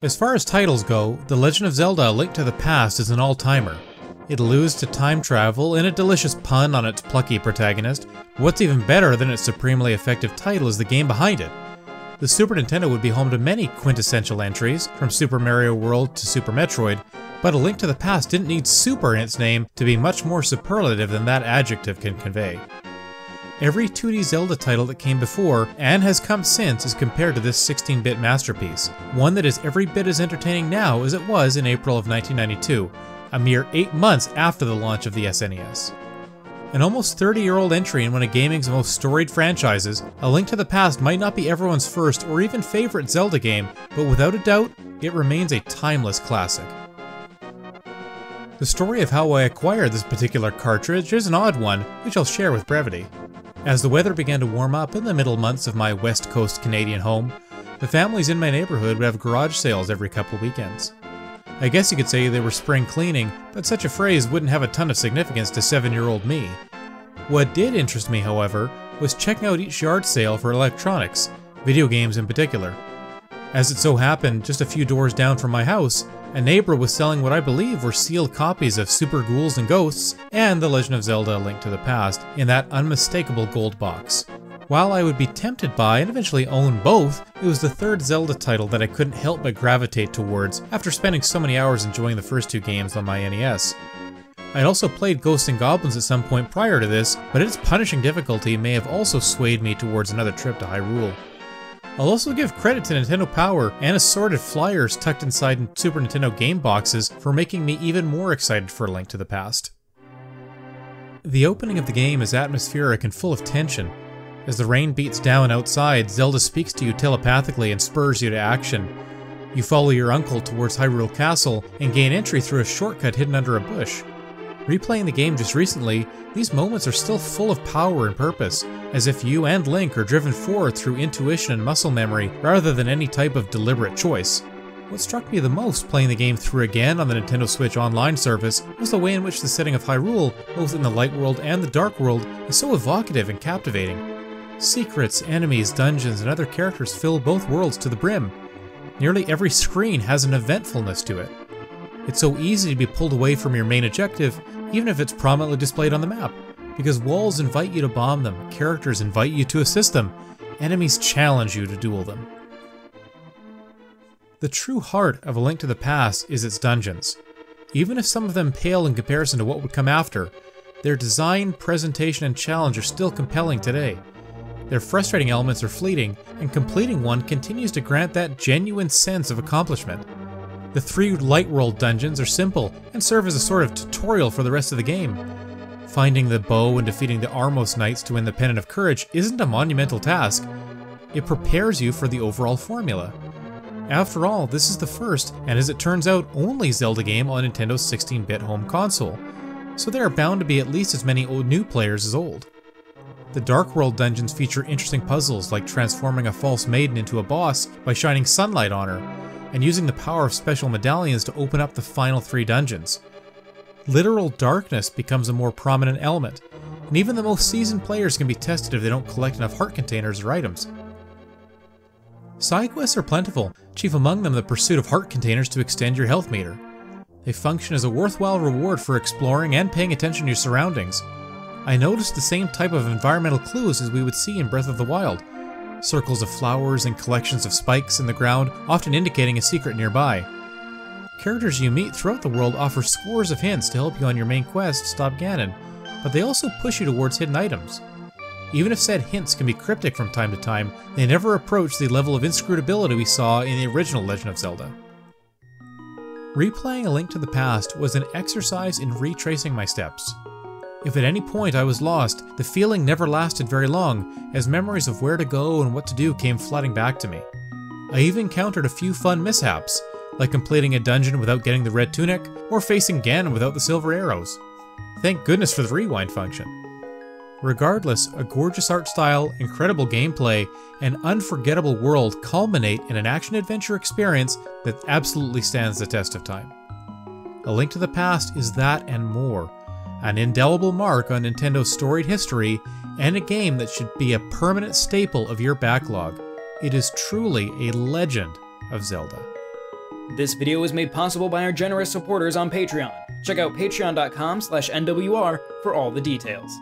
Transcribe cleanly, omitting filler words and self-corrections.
As far as titles go, The Legend of Zelda: A Link to the Past is an all-timer. It alludes to time travel and a delicious pun on its plucky protagonist. What's even better than its supremely effective title is the game behind it. The Super Nintendo would be home to many quintessential entries, from Super Mario World to Super Metroid, but A Link to the Past didn't need super in its name to be much more superlative than that adjective can convey. Every 2D Zelda title that came before, and has come since, is compared to this 16-bit masterpiece, one that is every bit as entertaining now as it was in April of 1992, a mere 8 months after the launch of the SNES. An almost 30-year-old entry in one of gaming's most storied franchises, A Link to the Past might not be everyone's first or even favorite Zelda game, but without a doubt, it remains a timeless classic. The story of how I acquired this particular cartridge is an odd one, which I'll share with brevity. As the weather began to warm up in the middle months of my West Coast Canadian home, the families in my neighborhood would have garage sales every couple weekends. I guess you could say they were spring cleaning, but such a phrase wouldn't have a ton of significance to 7-year-old me. What did interest me, however, was checking out each yard sale for electronics, video games in particular. As it so happened, just a few doors down from my house, a neighbor was selling what I believe were sealed copies of Super Ghouls and Ghosts and The Legend of Zelda: A Link to the Past in that unmistakable gold box. While I would be tempted by and eventually own both, it was the third Zelda title that I couldn't help but gravitate towards after spending so many hours enjoying the first two games on my NES. I'd also played Ghosts and Goblins at some point prior to this, but its punishing difficulty may have also swayed me towards another trip to Hyrule. I'll also give credit to Nintendo Power and assorted flyers tucked inside Super Nintendo game boxes for making me even more excited for A Link to the Past. The opening of the game is atmospheric and full of tension. As the rain beats down outside, Zelda speaks to you telepathically and spurs you to action. You follow your uncle towards Hyrule Castle and gain entry through a shortcut hidden under a bush. Replaying the game just recently, these moments are still full of power and purpose, as if you and Link are driven forward through intuition and muscle memory rather than any type of deliberate choice. What struck me the most playing the game through again on the Nintendo Switch Online service was the way in which the setting of Hyrule, both in the Light World and the Dark World, is so evocative and captivating. Secrets, enemies, dungeons, and other characters fill both worlds to the brim. Nearly every screen has an eventfulness to it. It's so easy to be pulled away from your main objective, even if it's prominently displayed on the map, because walls invite you to bomb them, characters invite you to assist them, enemies challenge you to duel them. The true heart of A Link to the Past is its dungeons. Even if some of them pale in comparison to what would come after, their design, presentation, and challenge are still compelling today. Their frustrating elements are fleeting, and completing one continues to grant that genuine sense of accomplishment. The 3 Light World dungeons are simple and serve as a sort of tutorial for the rest of the game. Finding the bow and defeating the Armos Knights to win the Pendant of Courage isn't a monumental task. It prepares you for the overall formula. After all, this is the first, and as it turns out, only Zelda game on Nintendo's 16-bit home console, so there are bound to be at least as many new players as old. The Dark World dungeons feature interesting puzzles like transforming a false maiden into a boss by shining sunlight on her, and using the power of special medallions to open up the final 3 dungeons. Literal darkness becomes a more prominent element, and even the most seasoned players can be tested if they don't collect enough heart containers or items. Side quests are plentiful, chief among them the pursuit of heart containers to extend your health meter. They function as a worthwhile reward for exploring and paying attention to your surroundings. I noticed the same type of environmental clues as we would see in Breath of the Wild. Circles of flowers and collections of spikes in the ground, often indicating a secret nearby. Characters you meet throughout the world offer scores of hints to help you on your main quest, Stop Ganon, but they also push you towards hidden items. Even if said hints can be cryptic from time to time, they never approach the level of inscrutability we saw in the original Legend of Zelda. Replaying A Link to the Past was an exercise in retracing my steps. If at any point I was lost, the feeling never lasted very long, as memories of where to go and what to do came flooding back to me. I even encountered a few fun mishaps, like completing a dungeon without getting the red tunic, or facing Ganon without the silver arrows. Thank goodness for the rewind function. Regardless, a gorgeous art style, incredible gameplay, and unforgettable world culminate in an action-adventure experience that absolutely stands the test of time. A Link to the Past is that and more. An indelible mark on Nintendo's storied history, and a game that should be a permanent staple of your backlog. It is truly a legend of Zelda. This video was made possible by our generous supporters on Patreon. Check out patreon.com/NWR for all the details.